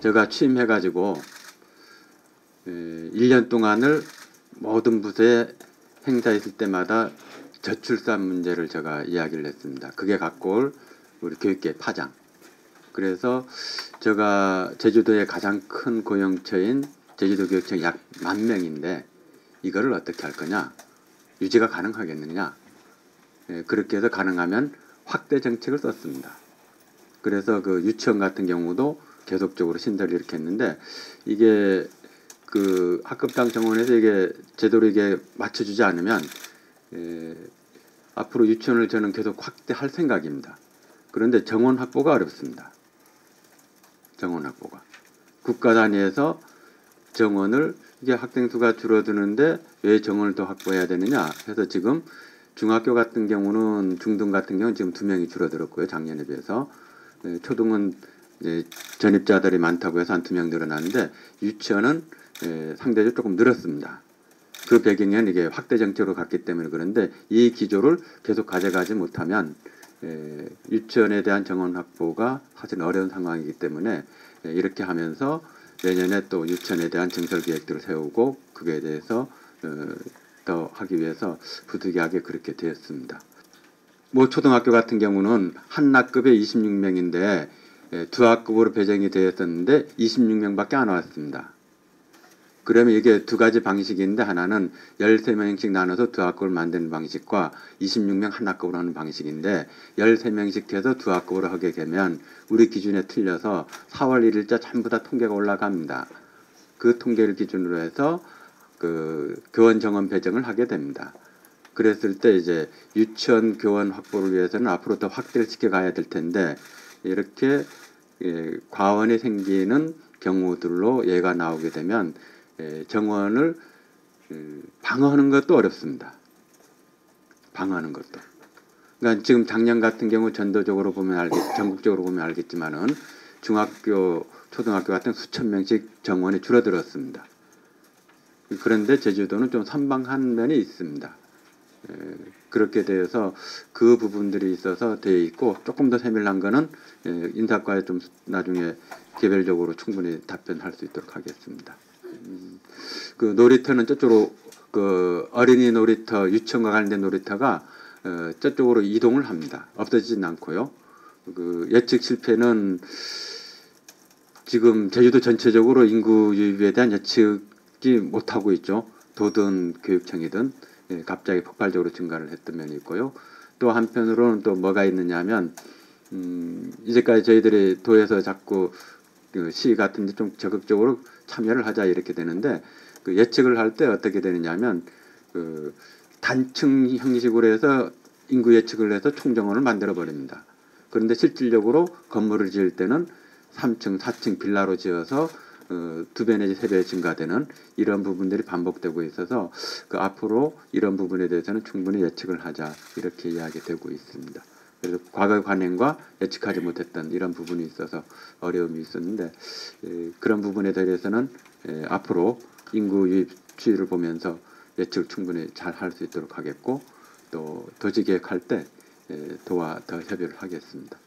제가 취임해가지고 1년 동안을 모든 부서에 행사 있을 때마다 저출산 문제를 제가 이야기를 했습니다. 그게 갖고 올 우리 교육계 파장. 그래서 제가 제주도의 가장 큰 고용처인 제주도교육청 약 10,000명인데 이거를 어떻게 할 거냐, 유지가 가능하겠느냐, 그렇게 해서 가능하면 확대 정책을 썼습니다. 그래서 그 유치원 같은 경우도 계속적으로 신설을 이렇게 했는데, 이게 그 학급당 정원에서 이게 제대로 이게 맞춰주지 않으면 앞으로 유치원을 저는 계속 확대할 생각입니다. 그런데 정원 확보가 어렵습니다. 정원 확보가. 국가 단위에서 정원을, 이게 학생 수가 줄어드는데 왜 정원을 더 확보해야 되느냐 해서 지금 중학교 같은 경우는, 중등 같은 경우는 지금 2명이 줄어들었고요. 작년에 비해서. 초등은 이제 전입자들이 많다고 해서 한 2명 늘어났는데 유치원은 상대적으로 조금 늘었습니다. 그 배경에는 이게 확대 정책으로 갔기 때문에 그런데 이 기조를 계속 가져가지 못하면 유치원에 대한 정원 확보가 사실 어려운 상황이기 때문에 이렇게 하면서 내년에 또 유치원에 대한 정설 계획들을 세우고 그거에 대해서 더 하기 위해서 부득이하게 그렇게 되었습니다. 뭐 초등학교 같은 경우는 한 학급에 26명인데 두 학급으로 배정이 되었었는데 26명밖에 안 왔습니다. 그러면 이게 두 가지 방식인데, 하나는 13명씩 나눠서 두 학급을 만드는 방식과 26명 한 학급으로 하는 방식인데, 13명씩 해서 두 학급으로 하게 되면 우리 기준에 틀려서 4월 1일자 전부 다 통계가 올라갑니다. 그 통계를 기준으로 해서 그 교원 정원 배정을 하게 됩니다. 그랬을 때 이제 유치원 교원 확보를 위해서는 앞으로 더 확대를 시켜가야 될 텐데, 이렇게 과원이 생기는 경우들로 예가 나오게 되면 정원을 방어하는 것도 어렵습니다. 방어하는 것도. 그러니까 지금 작년 같은 경우 전도적으로 보면 전국적으로 보면 알겠지만은 중학교, 초등학교 같은 수천 명씩 정원이 줄어들었습니다. 그런데 제주도는 좀 선방한 면이 있습니다. 그렇게 되어서 그 부분들이 있어서 되어 있고, 조금 더 세밀한 거는 인사과에 좀 나중에 개별적으로 충분히 답변할 수 있도록 하겠습니다. 그 놀이터는 저쪽으로, 그 어린이 놀이터, 유치원과 관련된 놀이터가 저쪽으로 이동을 합니다. 없어지진 않고요. 그 예측 실패는 지금 제주도 전체적으로 인구 유입에 대한 예측이 못하고 있죠. 도든 교육청이든 갑자기 폭발적으로 증가를 했던 면이 있고요. 또 한편으로는 또 뭐가 있느냐 하면 이제까지 저희들이 도에서 자꾸 그 시 같은 데 좀 적극적으로 참여를 하자 이렇게 되는데, 그 예측을 할 때 어떻게 되느냐 하면 그 단층 형식으로 해서 인구 예측을 해서 총정원을 만들어 버립니다. 그런데 실질적으로 건물을 지을 때는 3층, 4층 빌라로 지어서 2배 내지 3배 증가되는 이런 부분들이 반복되고 있어서 그 앞으로 이런 부분에 대해서는 충분히 예측을 하자 이렇게 이야기되고 있습니다. 그래서 과거 관행과 예측하지 못했던 이런 부분이 있어서 어려움이 있었는데, 그런 부분에 대해서는 앞으로 인구 유입 추이를 보면서 예측을 충분히 잘 할 수 있도록 하겠고, 또 도시 계획할 때 도와 더 협의를 하겠습니다.